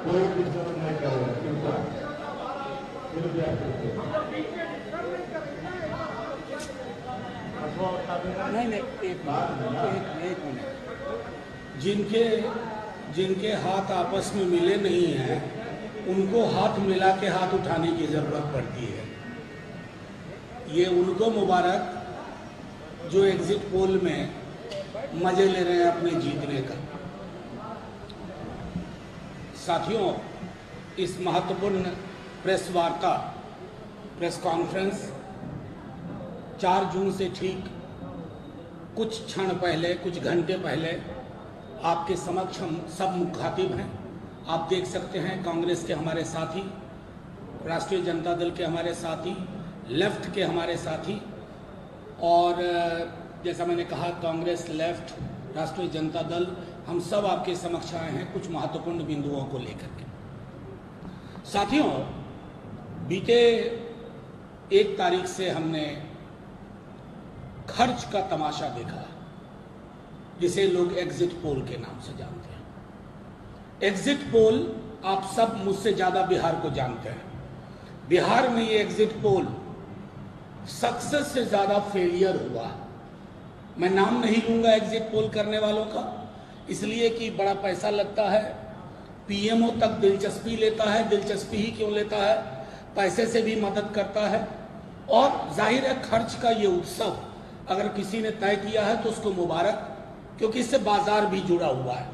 कोई डिस्टर्ब नहीं करेगा, कृपया कृपया नहीं एक मिनट। जिनके हाथ आपस में मिले नहीं हैं उनको हाथ मिला के हाथ उठाने की ज़रूरत पड़ती है। ये उनको मुबारक जो एग्जिट पोल में मजे ले रहे हैं अपने जीतने का। साथियों, इस महत्वपूर्ण प्रेस वार्ता, प्रेस कॉन्फ्रेंस 4 जून से ठीक कुछ क्षण पहले, कुछ घंटे पहले आपके समक्ष हम सब मुखातिब हैं। आप देख सकते हैं कांग्रेस के हमारे साथी, राष्ट्रीय जनता दल के हमारे साथी, लेफ्ट के हमारे साथी, और जैसा मैंने कहा कांग्रेस, लेफ्ट, राष्ट्रीय जनता दल, हम सब आपके समक्ष आए हैं कुछ महत्वपूर्ण बिंदुओं को लेकर के। साथियों, बीते 1 तारीख से हमने खर्च का तमाशा देखा, जिसे लोग एग्जिट पोल के नाम से जानते हैं। एग्जिट पोल आप सब मुझसे ज्यादा बिहार को जानते हैं। बिहार में ये एग्जिट पोल सक्सेस से ज्यादा फेलियर हुआ। मैं नाम नहीं लूंगा एग्जिट पोल करने वालों का, इसलिए कि बड़ा पैसा लगता है, पीएमओ तक दिलचस्पी लेता है। दिलचस्पी ही क्यों लेता है, पैसे से भी मदद करता है। और जाहिर है खर्च का ये उत्सव अगर किसी ने तय किया है तो उसको मुबारक, क्योंकि इससे बाजार भी जुड़ा हुआ है।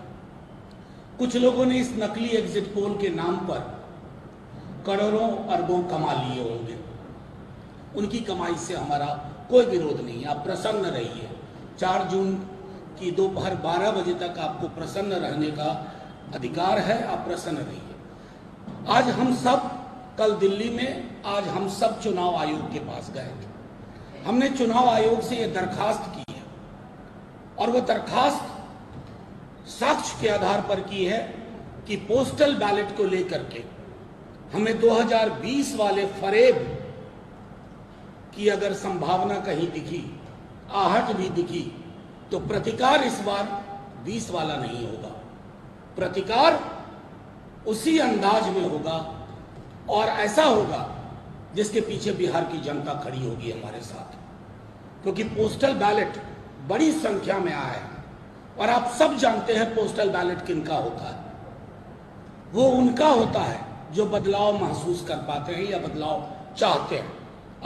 कुछ लोगों ने इस नकली एग्जिट पोल के नाम पर करोड़ों अरबों कमा लिए होंगे। उनकी कमाई से हमारा कोई विरोध नहीं है, आप प्रसन्न रहिए। 4 जून की दोपहर 12 बजे तक आपको प्रसन्न रहने का अधिकार है, आप प्रसन्न रहिए। आज हम सब, कल दिल्ली में आज हम सब चुनाव आयोग के पास गए थे। हमने चुनाव आयोग से ये दरखास्त की है, और वो दरखास्त साक्ष्य के आधार पर की है कि पोस्टल बैलेट को लेकर के हमें 2020 वाले फरेब की अगर संभावना कहीं दिखी, आहट भी दिखी, तो प्रतिकार इस बार 20 वाला नहीं होगा। प्रतिकार उसी अंदाज में होगा और ऐसा होगा जिसके पीछे बिहार की जनता खड़ी होगी हमारे साथ, क्योंकि पोस्टल बैलेट बड़ी संख्या में आया है। और आप सब जानते हैं पोस्टल बैलेट किनका होता है। वो उनका होता है जो बदलाव महसूस कर पाते हैं या बदलाव चाहते हैं।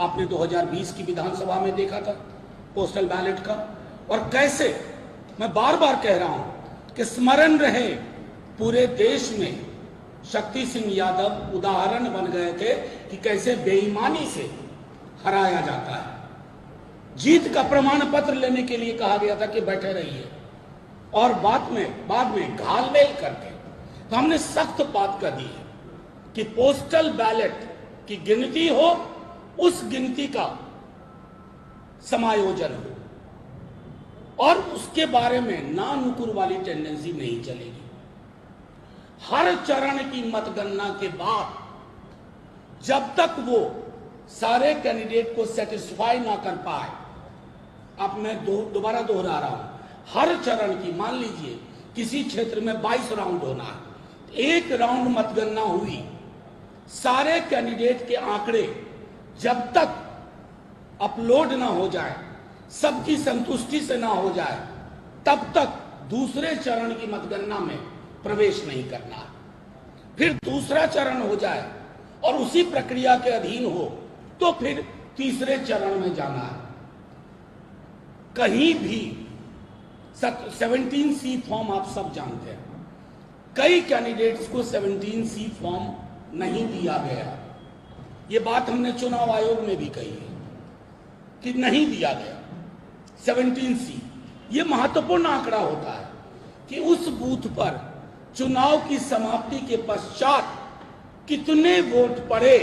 आपने 2020 की विधानसभा में देखा था पोस्टल बैलेट का, और कैसे, मैं बार बार कह रहा हूं कि स्मरण रहे पूरे देश में शक्ति सिंह यादव उदाहरण बन गए थे कि कैसे बेईमानी से हराया जाता है। जीत का प्रमाण पत्र लेने के लिए कहा गया था कि बैठे रहिए, और बाद में घालमेल करके तो हमने सख्त बात कर दी है कि पोस्टल बैलेट की गिनती हो, उस गिनती का समायोजन हो, और उसके बारे में ना नुकुर वाली टेंडेंसी नहीं चलेगी। हर चरण की मतगणना के बाद जब तक वो सारे कैंडिडेट को सेटिस्फाई ना कर पाए, अब मैं दोबारा दोहरा रहा हूं, हर चरण की, मान लीजिए किसी क्षेत्र में 22 राउंड होना है, 1 राउंड मतगणना हुई, सारे कैंडिडेट के आंकड़े जब तक अपलोड ना हो जाए, सबकी संतुष्टि से ना हो जाए, तब तक दूसरे चरण की मतगणना में प्रवेश नहीं करना है। फिर दूसरा चरण हो जाए और उसी प्रक्रिया के अधीन हो तो फिर तीसरे चरण में जाना है। कहीं भी 17C फॉर्म आप सब जानते हैं, कई कैंडिडेट्स को 17C फॉर्म नहीं दिया गया। ये बात हमने चुनाव आयोग में भी कही है कि नहीं दिया गया 17C। ये महत्वपूर्ण आंकड़ा होता है कि उस बूथ पर चुनाव की समाप्ति के पश्चात कितने वोट पड़े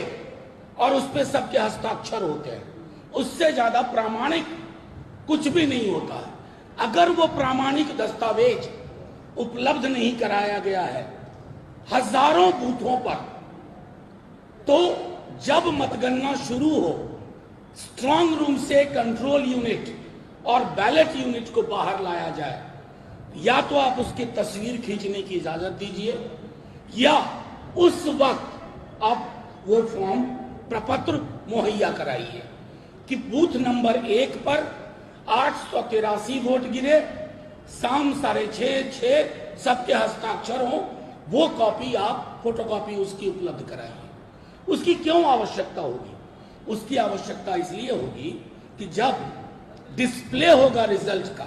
और उस पर सबके हस्ताक्षर होते हैं। उससे ज्यादा प्रामाणिक कुछ भी नहीं होता है। अगर वो प्रामाणिक दस्तावेज उपलब्ध नहीं कराया गया है हजारों बूथों पर, तो जब मतगणना शुरू हो, स्ट्रांग रूम से कंट्रोल यूनिट और बैलेट यूनिट को बाहर लाया जाए। या तो आप उसकी तस्वीर खींचने की इजाजत दीजिए, या उस वक्त आप वो फॉर्म प्रपत्र मुहैया कराइए कि बूथ नंबर 1 पर 883 वोट गिरे, शाम 6:30 सबके हस्ताक्षर हो, वो कॉपी आप फोटोकॉपी उसकी उपलब्ध कराइए। उसकी क्यों आवश्यकता होगी? उसकी आवश्यकता इसलिए होगी कि जब डिस्प्ले होगा रिजल्ट का,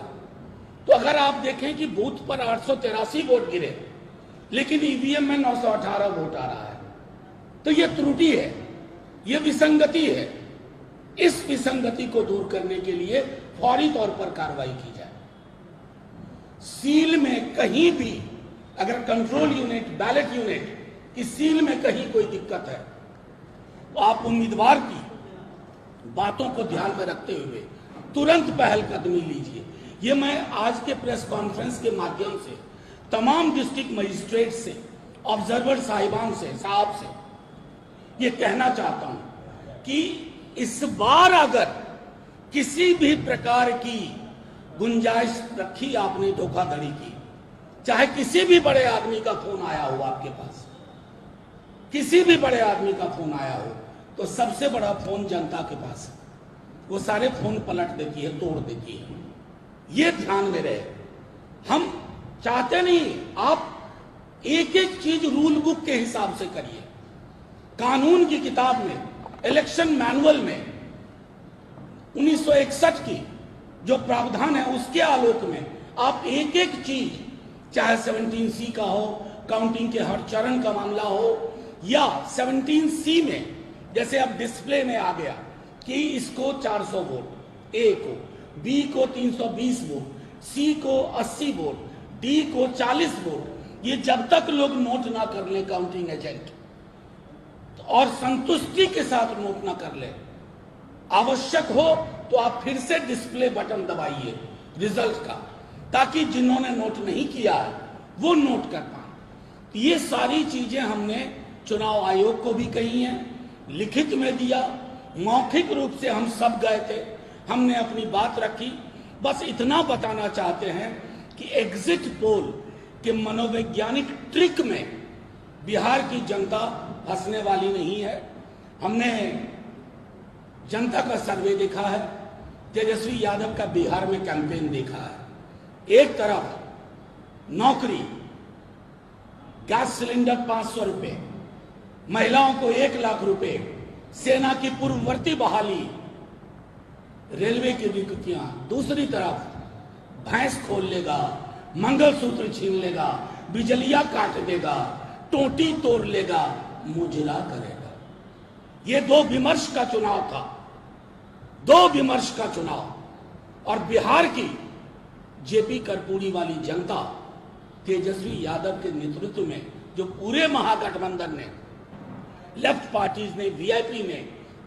तो अगर आप देखें कि बूथ पर 883 वोट गिरे लेकिन ईवीएम में 918 वोट आ रहा है, तो यह त्रुटि है, यह विसंगति है। इस विसंगति को दूर करने के लिए फौरी तौर पर कार्रवाई की जाए। सील में कहीं भी अगर कंट्रोल यूनिट, बैलेट यूनिट की सील में कहीं कोई दिक्कत है, तो आप उम्मीदवार की बातों को ध्यान में रखते हुए तुरंत पहल कदमी लीजिए। ये मैं आज के प्रेस कॉन्फ्रेंस के माध्यम से तमाम डिस्ट्रिक्ट मजिस्ट्रेट से, ऑब्जर्वर साहिबान से, साहब से ये कहना चाहता हूं कि इस बार अगर किसी भी प्रकार की गुंजाइश रखी आपने धोखाधड़ी की, चाहे किसी भी बड़े आदमी का फोन आया हो आपके पास, किसी भी बड़े आदमी का फोन आया हो, तो सबसे बड़ा फोन जनता के पास है। वो सारे फोन पलट देती है, तोड़ देती है। ये ध्यान में रहे। हम चाहते नहीं, आप एक एक चीज रूल बुक के हिसाब से करिए। कानून की किताब में, इलेक्शन मैनुअल में 1961 की जो प्रावधान है उसके आलोक में आप एक एक चीज, चाहे 17C का हो, काउंटिंग के हर चरण का मामला हो, या 17C में जैसे अब डिस्प्ले में आ गया कि इसको 400 वोट ए को, बी को 320 वोट, सी को 80 वोट, डी को 40 वोट, ये जब तक लोग नोट ना कर ले काउंटिंग एजेंट और संतुष्टि के साथ नोट ना कर ले, आवश्यक हो तो आप फिर से डिस्प्ले बटन दबाइए रिजल्ट का, ताकि जिन्होंने नोट नहीं किया है वो नोट कर पाए। ये सारी चीजें हमने चुनाव आयोग को भी कही हैं, लिखित में दिया, मौखिक रूप से हम सब गए थे, हमने अपनी बात रखी। बस इतना बताना चाहते हैं कि एग्जिट पोल के मनोवैज्ञानिक ट्रिक में बिहार की जनता फंसने वाली नहीं है। हमने जनता का सर्वे देखा है, तेजस्वी यादव का बिहार में कैंपेन देखा है। एक तरफ नौकरी, गैस सिलेंडर 500 रुपए, महिलाओं को 1 लाख रुपए, सेना की पूर्ववर्ती बहाली, रेलवे की नियुक्तियां, दूसरी तरफ भैंस खोल लेगा, मंगलसूत्र छीन लेगा, बिजलियां काट देगा, टोटी तोड़ लेगा, मुजरा करेगा। ये 2 विमर्श का चुनाव था, 2 विमर्श का चुनाव। और बिहार की जेपी कर्पूरी वाली जनता तेजस्वी यादव के नेतृत्व में, जो पूरे महागठबंधन ने, लेफ्ट पार्टीज ने, वीआईपी ने,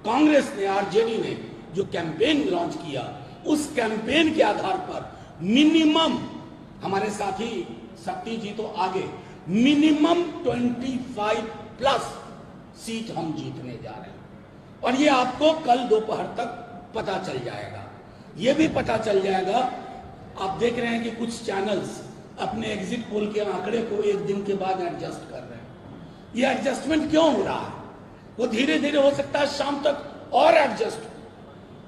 कांग्रेस ने, आरजेडी ने जो कैंपेन लॉन्च किया, उस कैंपेन के आधार पर मिनिमम, हमारे साथी शक्ति जी तो आगे, मिनिमम 25+ सीट हम जीतने जा रहे हैं। और ये आपको कल दोपहर तक पता चल जाएगा। ये भी पता चल जाएगा, आप देख रहे हैं कि कुछ चैनल्स अपने एग्जिट पोल के आंकड़े को एक दिन के बाद एडजस्ट कर रहे हैं। ये एडजस्टमेंट क्यों हो रहा है? वो धीरे धीरे हो सकता है शाम तक और एडजस्ट,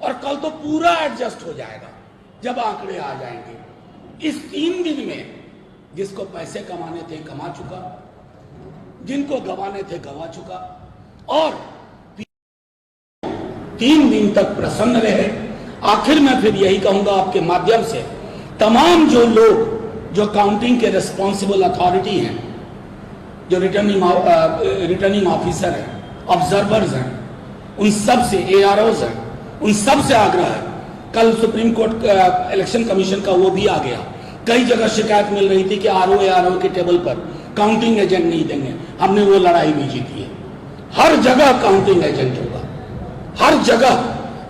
और कल तो पूरा एडजस्ट हो जाएगा जब आंकड़े आ जाएंगे। इस 3 दिन में जिसको पैसे कमाने थे कमा चुका, जिनको गंवाने थे गंवा चुका, और 3 दिन तक प्रसन्न रहे। आखिर में फिर यही कहूंगा आपके माध्यम से, तमाम जो लोग जो काउंटिंग के रिस्पॉन्सिबल अथॉरिटी हैं, जो रिटर्निंग ऑफिसर हैं, ऑब्जर्वर्स हैं, उन सब से, AROs हैं, उन सब से आग्रह है। कल सुप्रीम कोर्ट इलेक्शन कमीशन का वो भी आ गया। कई जगह शिकायत मिल रही थी कि ARO के टेबल पर काउंटिंग एजेंट नहीं देंगे। हमने वो लड़ाई भी जीती है। हर जगह काउंटिंग एजेंट होगा, हर जगह।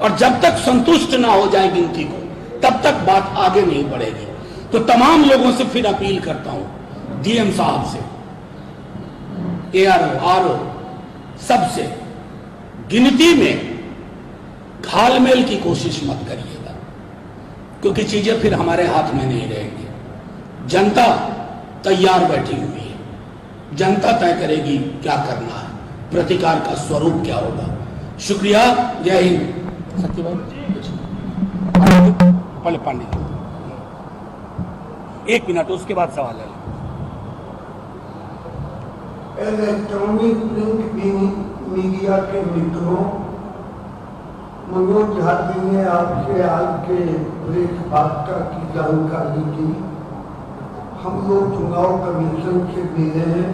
और जब तक संतुष्ट ना हो जाए गिनती को, तब तक बात आगे नहीं बढ़ेगी। तो तमाम लोगों से फिर अपील करता हूं, डीएम साहब से, ARO सबसे, गिनती में घालमेल की कोशिश मत करिएगा, क्योंकि चीजें फिर हमारे हाथ में नहीं रहेंगी। जनता तैयार बैठी हुई है, जनता तय करेगी क्या करना है, प्रतिकार का स्वरूप क्या होगा। शुक्रिया, जय हिंद। सत्य भाई पहले पांडे जी 1 मिनट, उसके बाद सवाल है। इलेक्ट्रॉनिक प्रिंट मीडिया के मित्रों, मनोज झा जी ने आपसे आज के ब्रेकफास्ट की जानकारी दी। हम लोग चुनाव कमीशन से मिले हैं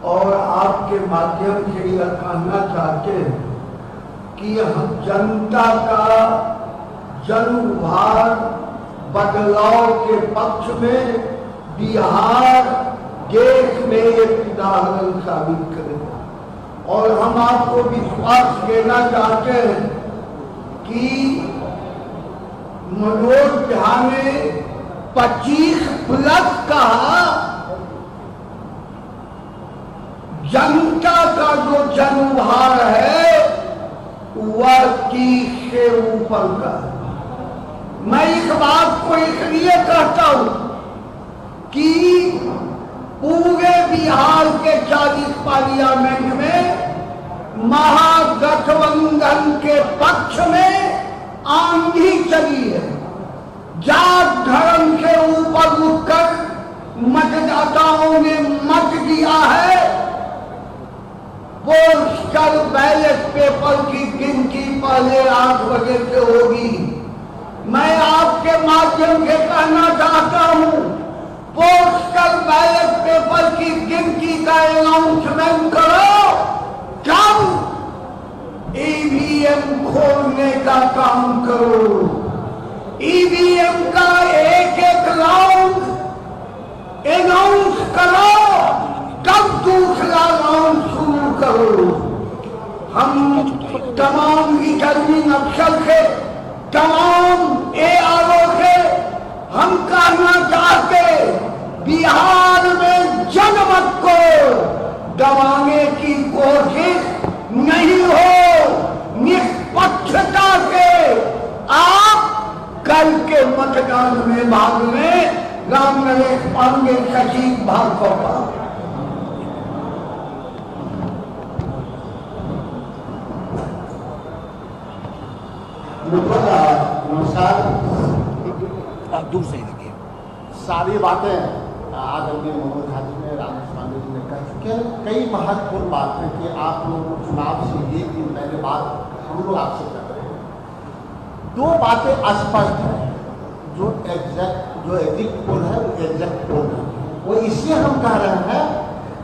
और आपके माध्यम से यह कहना चाहते हैं कि हम जनता का जनभार बदलाव के पक्ष में बिहार देश में एक उदाहरण साबित करेगा। और हम आपको विश्वास देना चाहते हैं कि मनोज झा ने 25+ कहा, जनता का जो जनभार है वह 30 से ऊपर का। मैं इस बात को इसलिए कहता हूं कि पूरे बिहार के 40 पार्लियामेंट में महागठबंधन के पक्ष में आंधी चली है। जात धर्म से ऊपर उठकर मतदाताओं ने मत दिया है। पोस्टल बैलेट पेपर की गिनती पहले 8 बजे से होगी। मैं आपके माध्यम से कहना चाहता हूं, पोस्टल बैलेट पेपर की गिनती का अनाउंसमेंट करो, कब ईवीएम खोलने का काम करो। ईवीएम का एक राउंड अनाउंस करो, तब दूसरा राउंड शुरू करो। हम तमाम रिटर्निंग अफसर से, तमाम एआरओ से हम कहना चाहते, बिहार में जनमत को दबाने की कोशिश नहीं हो। निष्पक्षता से आप कल के मतदान में भाग लें। राम नरेश पांडे, सचिव भागपा। नमस्कार। आप दूर से ही देखिए। सारी बातें आदरणीय मनोज झा जी ने, राम पांडे जी ने कह चुके हैं। कई महत्वपूर्ण बातें कि आप लोग चुनाव से 1 दिन पहले बात हम लोग आपसे कर रहे हैं। 2 बातें स्पष्ट है। जो एग्जिट पोल है वो एग्जैक्ट पोल है। वो इसलिए हम कह रहे हैं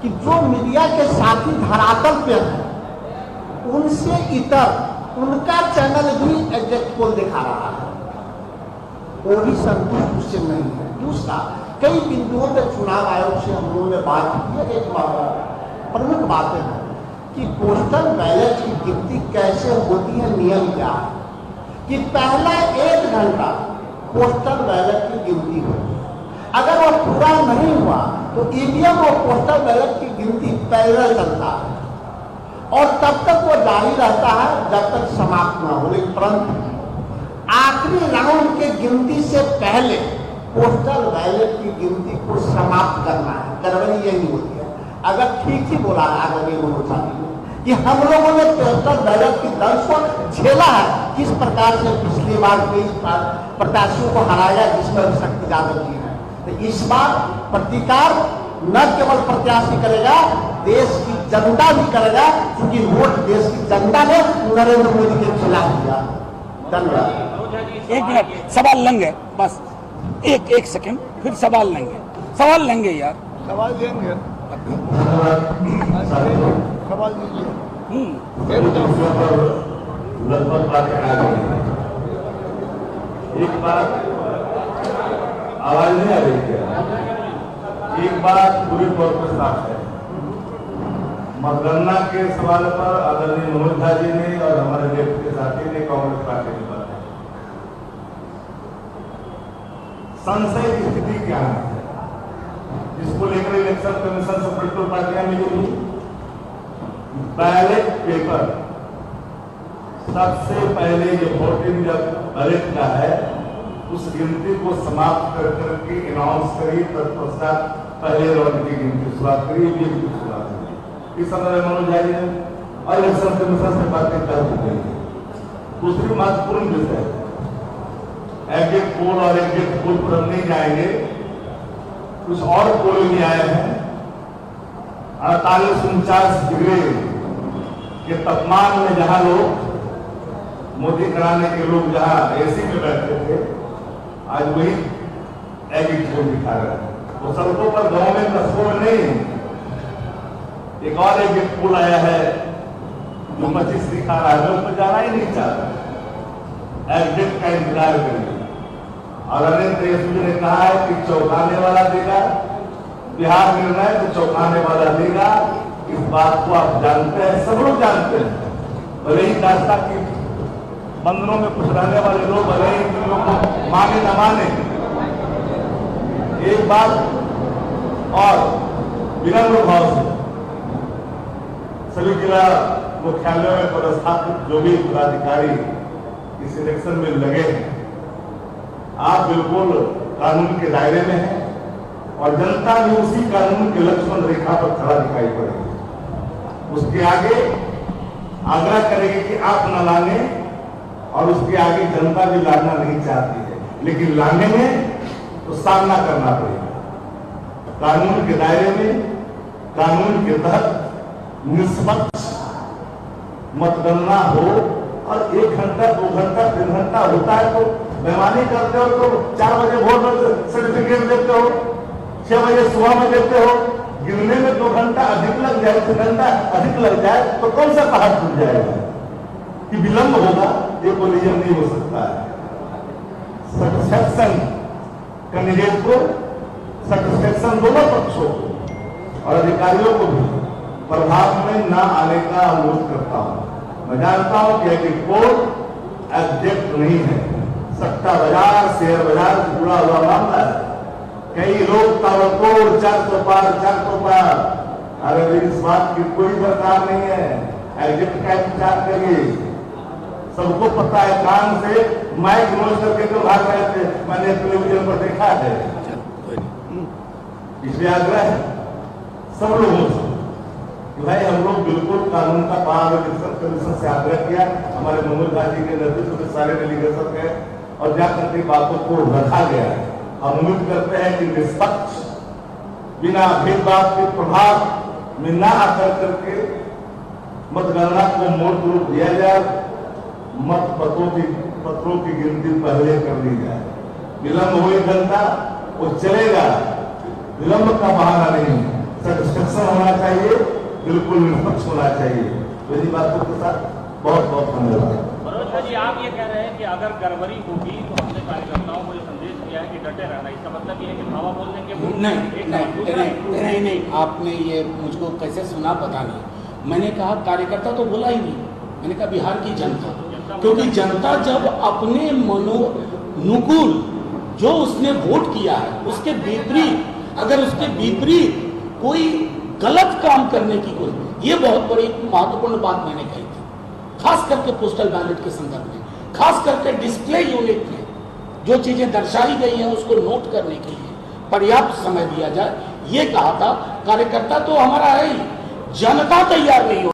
कि जो मीडिया के साथी धरातल पे हैं उनसे इतर उनका चैनल भी एग्जैक्ट पोल दिखा रहा है, वो भी संतुष्ट उससे नहीं है। दूसरा, कई बिंदुओं पर चुनाव आयोग से हम लोगों ने बात की है। एक प्रमुख बातें हैं कि पोस्टल बैलेट की गिनती कैसे होती है, नियम क्या है कि पहला 1 घंटा पोस्टल बैलेट की गिनती होती है। अगर वो पूरा नहीं हुआ तो ईवीएम और पोस्टल बैलेट की गिनती पैरेलल चलता है और तब तक वो जारी रहता है जब तक समाप्त ना हो। लेकिन परंतु आखिरी राउंड के गिनती से पहले पोस्टल बैलेट की गिनती को समाप्त करना है। गड़बड़ी यही होती है। अगर ठीक ही बोला है आदरणीय मनोज झा जी कि हम लोगों ने पोस्टल बैलेट की दर को झेला है, किस प्रकार से पिछली बार कई प्रत्याशियों को हराया जिसमें शक्ति यादव जी है। तो इस बार प्रतिकार न केवल प्रत्याशी करेगा, देश की जनता भी करेगा, क्योंकि वोट देश की जनता ने नरेंद्र मोदी के खिलाफ दिया। धन्यवाद। 1 मिनट, सवाल लेंगे बस। एक सेकंड, फिर सवाल लेंगे। सवाल लेंगे यार, सवाल देंगे। सवाल दीजिए। लगभग बातें आ गई। एक बात आवाज नहीं आ रही है। एक बात पूरी तौर पर साफ है। मतगणना के सवाल पर आदरणीय मनोज झा जी ने और हमारे लेफ्ट के साथी ने कांग्रेस पार्टी की बात है। संशय की स्थिति क्या है, जिसको लेकर इलेक्शन कमीशन से पोलिटिकल पार्टियां मिली। बैलेट पेपर सबसे पहले ये वोटिंग जब बैलेट का है उस गिनती को समाप्त कर करके अनाउंस करी, तत्पश्चात पहले राउंड की गिनती शुरुआत करी, ये भी शुरुआत हुई। इस समय मनोज झा जी ने और इलेक्शन कमीशन से बातें कर चुके हैं। दूसरी महत्वपूर्ण विषय एग्जिट पोल और एग्जिट पोल पर हम नहीं जाएंगे, कुछ और पोल भी आए हैं। 48-49 डिग्री के तापमान में जहां लोग मोदी कराने के लोग जहां एसी में बैठते थे, आज वही एग्जिट पोल दिखा रहे हैं। वो सड़कों पर गांव में कस्बों में नहीं, एक और एग्जिट पोल आया है जो 25 दिखा रहा है, लोग तो जाना ही नहीं चाहता, एग्जिट का इंतजार करिए। और अनिल तेजस्वी ने कहा है कि चौंकाने वाला देगा, बिहार निर्णय तो चौंकाने वाला देगा। इस बात को आप जानते हैं, सब लोग जानते हैं। भले ही दास्ता की बंधनों में कुछ रहने वाले लोग, भले ही इन लोगों को माने न माने, एक बात और विनम्र भाव से सभी जिला मुख्यालयों में पदस्थापित जो भी पदाधिकारी इस इलेक्शन में लगे हैं, आप बिल्कुल कानून के दायरे में हैं और जनता भी उसी कानून के लक्ष्मण रेखा पर खड़ा दिखाई पड़ेगी। उसके आगे आग्रह करेगी कि आप न लाने, और उसके आगे जनता भी लाना नहीं चाहती है, लेकिन लाने में तो सामना करना पड़ेगा। कानून के दायरे में, कानून के तहत निष्पक्ष मतगणना हो, और 1 घंटा 2 घंटा 3 घंटा होता है तो बेईमानी करते हो तो 4 बजे वोट सर्टिफिकेट देते हो, 6 बजे सुबह में देते हो, गिरने में 2 घंटा अधिक लग जाए, 3 घंटा अधिक लग जाए तो कौन सा पहाड़ टूट जाएगा कि विलंब होगा? ये कोलिजन नहीं हो सकता है। सेटिस्फैक्शन कैंडिडेट को, सेटिस्फैक्शन दोनों पक्षों को और अधिकारियों को भी प्रभाव में न आने का अनुरोध करता हूं। मैं जानता हूं कि एग्जिट पोल एग्जैक्ट नहीं है, सट्टा बाजार, शेयर बाजार से जुड़ा हुआ मामला है। कई लोग ताबड़तोड़ 400 पार 400 पार, अरे इस बात की कोई दरकार नहीं है। एग्जिट का इंतजार करिए, सबको पता है, कान से माइक नोच करके तो भाग रहे थे, मैंने टेलीविजन पर देखा है। इसलिए आग्रह है सब लोगों से कि भाई हम लोग बिल्कुल कानून का पालन, इलेक्शन कमीशन से आग्रह किया, हमारे मनोज झा जी के नेतृत्व में सारे डेलीगेशन गए और जाकर के बातों को रखा गया है। हम उम्मीद करते हैं कि निष्पक्ष, बिना भेदभाव के प्रभाव में न आकर करके मतगणना को मोड़ रूप दिया जाए, मत पत्रों की गिनती पहले कर ली जाए। विलंब हुई घंटा वो चलेगा, विलंब का बहाना नहीं, सेटिस्फैक्शन होना चाहिए, बिल्कुल निष्पक्ष होना चाहिए। मेरी बातों के साथ बहुत बहुत धन्यवाद। मनोज जी, आप ये कह रहे हैं कि अगर गड़बड़ी होगी तो हमने कार्यकर्ताओं को ये संदेश दिया है कि डटे रहना, इसका मतलब ये है कि धावा बोल देंगे? नहीं, आपने ये मुझको कैसे सुना पता नहीं। मैंने कहा कार्यकर्ता तो बोला ही नहीं, मैंने कहा बिहार की जनता, क्योंकि जनता जब अपने मनोनुकूल जो उसने वोट किया है उसके विपरीत, अगर उसके विपरीत कोई गलत काम करने की कोई, ये बहुत बड़ी महत्वपूर्ण बात मैंने कही थी, खास करके पोस्टल बैलेट के संदर्भ में, खास करके डिस्प्ले यूनिट में जो चीजें दर्शाई गई हैं उसको नोट करने के लिए पर्याप्त समय दिया जाए, ये कहा था। कार्यकर्ता तो हमारा है ही, जनता तैयार नहीं हो।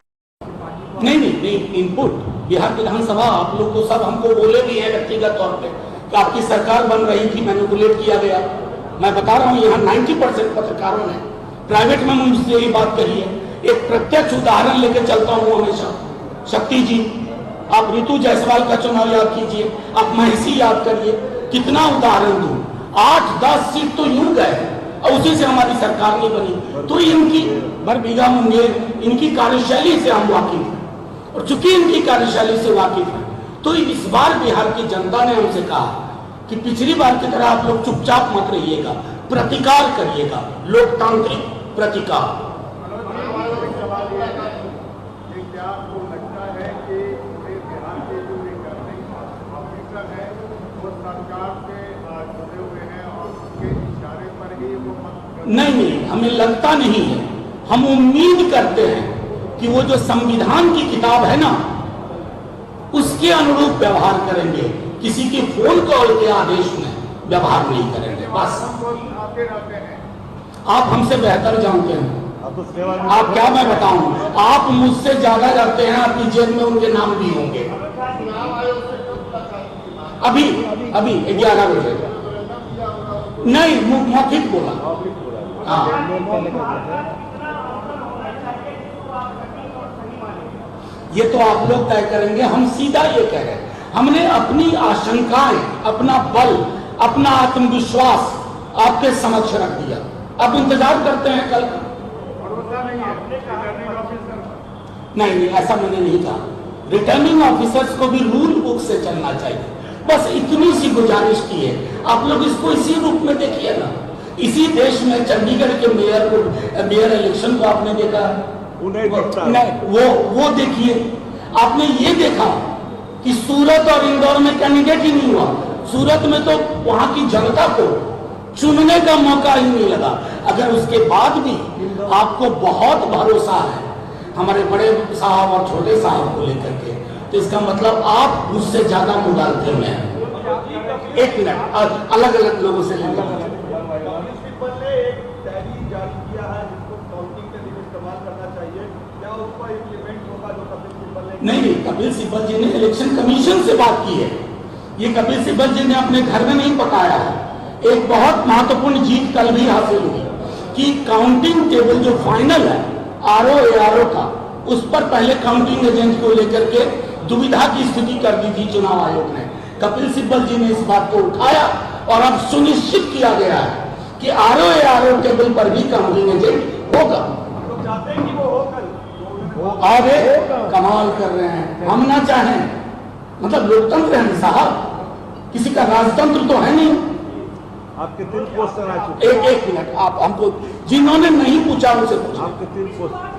नहीं, इनपुट बिहार विधानसभा आप लोग को सब हमको बोले भी है व्यक्तिगत तौर पे कि आपकी सरकार बन रही थी, मैनिपुलेट किया गया। मैं बता रहा हूं यहाँ 90% पत्रकारों ने प्राइवेट में मुझसे यही बात कही है। एक प्रत्यक्ष उदाहरण लेके चलता हूं हमेशा, शक्ति जी, आप ऋतु जायसवाल का चुनाव याद कीजिए, आप महिषी याद करिए, कितना उदाहरण दूं, 8-10 सीट तो यूं गए और उसी से हमारी सरकार नहीं बनी। तो इनकी बरबीघा मुंगेर, इनकी कार्यशैली से हम वाकिफ हैं, और चूंकि इनकी कार्यशैली से वाकिफ है तो इस बार बिहार की जनता ने हमसे कहा कि पिछली बार की तरह आप लोग चुपचाप मत रहिएगा, प्रतिकार करिएगा, लोकतांत्रिक प्रतिकार। क्या आपको लगता है कि बिहार के जो रिटर्निंग ऑफिसर है वो सरकार से जुड़े हुए हैं और उसके इशारे पर ही वो नहीं, हमें लगता नहीं है, हम उम्मीद करते हैं कि वो जो संविधान की किताब है ना उसके अनुरूप व्यवहार करेंगे, किसी के फोन कॉल के आदेश में व्यवहार नहीं करेंगे। बस आते रहते हैं, आप हमसे बेहतर जानते हैं। अब तो सेवा आप क्या मैं बताऊं, आप मुझसे ज्यादा जानते हैं, आपकी जेब में उनके नाम भी होंगे। अभी अभी 11 बजे नहीं, मौखिक बोला। हाँ, ये तो आप लोग तय करेंगे, हम सीधा ये कह रहे हैं, हमने अपनी आशंकाएं, अपना बल, अपना आत्मविश्वास आपके समक्ष रख दिया। अब इंतजार करते हैं कल। नहीं, ऐसा मैंने नहीं कहा। रिटर्निंग ऑफिसर्स को भी रूल बुक से चलना चाहिए, बस इतनी सी गुजारिश की है। आप लोग इसको इसी रूप में देखिए ना। इसी देश में चंडीगढ़ के मेयर इलेक्शन को आपने देखा नहीं, वो देखिए। आपने ये देखा कि सूरत और इंदौर में कैंडिडेट ही नहीं हुआ। सूरत में तो वहां की जनता को चुनने का मौका ही नहीं लगा। अगर उसके बाद भी आपको बहुत भरोसा है हमारे बड़े साहब और छोटे साहब को लेकर के, तो इसका मतलब आप मुझसे ज्यादा मुदालते में हैं। एक मिनट, अलग अलग लोगों से लेंगे। नहीं, कपिल सिब्बल जी ने इलेक्शन कमीशन से बात की है। ये कपिल सिब्बल जी ने अपने घर में नहीं पकाया है। एक बहुत महत्वपूर्ण जीत कल भी हासिल हुई कि काउंटिंग टेबल जो फाइनल है आरओ का, उस पर पहले काउंटिंग एजेंट को लेकर के दुविधा की स्थिति कर दी थी चुनाव आयोग ने। कपिल सिब्बल जी ने इस बात को उठाया और अब सुनिश्चित किया गया है कि आरओ टेबल पर भी काउंटिंग एजेंट होगा। अरे कमाल कर रहे हैं, हम ना चाहें, मतलब लोकतंत्र है साहब, किसी का राजतंत्र तो है नहीं। आपके 3 क्वेश्चन आ चुके। एक मिनट, आप हमको जिन्होंने नहीं पूछा उनसे पूछा। आपके 3 क्वेश्चन।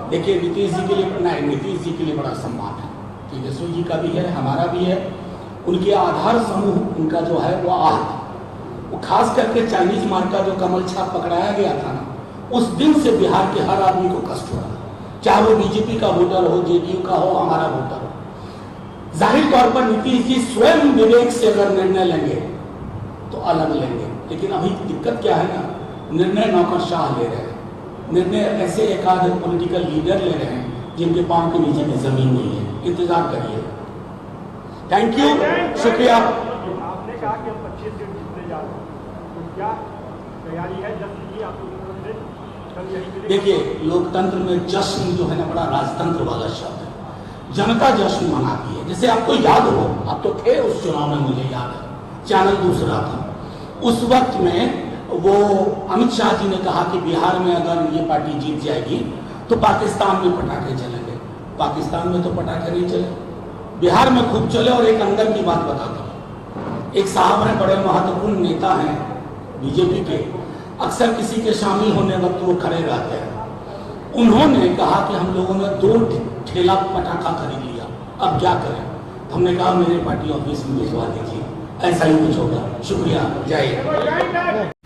देखिए, नीतीश जी के लिए नहीं, नीतीश जी के लिए बड़ा सम्मान है, तेजस्वी जी का भी है, हमारा भी है। उनके आधार समूह, उनका जो है वो आहत, वो खास करके चाइनीज मार्ग का जो कमल छाप पकड़ाया गया था ना, उस दिन से बिहार के हर आदमी को कष्ट हो रहा, चाहे वो बीजेपी का वोटर हो, जेडीयू का हो, हमारा वोटर हो। जाहिर तौर पर नीतीश जी स्वयं विवेक से अगर निर्णय लेंगे तो अलग लेंगे, लेकिन अभी दिक्कत क्या है ना, निर्णय नौकरशाह ले रहे हैं, निर्णय ऐसे एक आध पॉलिटिकल लीडर ले रहे हैं जिनके पांव के नीचे की जमीन नहीं है। इंतजार करिए। थैंक यू, शुक्रिया। आपने कहा कि हम 25 सीट जीतने जा रहे हैं, तो क्या तैयारी है जल्द की आप लोगों से? देखिए, लोकतंत्र में जश्न जो है ना, बड़ा राजतंत्र वाला शब्द है। जनता जश्न मनाती है। जैसे आपको याद हो, आप तो थे उस चुनाव में, मुझे याद है, चैनल दूसरा था। उस वक्त में वो अमित शाह जी ने कहा कि बिहार में अगर ये पार्टी जीत जाएगी तो पाकिस्तान में पटाखे चलेंगे। पाकिस्तान में तो पटाखे नहीं चले, बिहार में खूब चले। और एक अंदर की बात बताता हूँ, एक साहब हैं, बड़े महत्वपूर्ण नेता हैं बीजेपी के, अक्सर किसी के शामिल होने वक्त वो खड़े रहते हैं। उन्होंने कहा कि हम लोगों ने 2 ठेला पटाखा खरीद लिया, अब क्या करें? हमने कहा मेरे पार्टी ऑफिस में भिजवा दीजिए, ऐसा ही कुछ होगा। शुक्रिया, जय हिंद।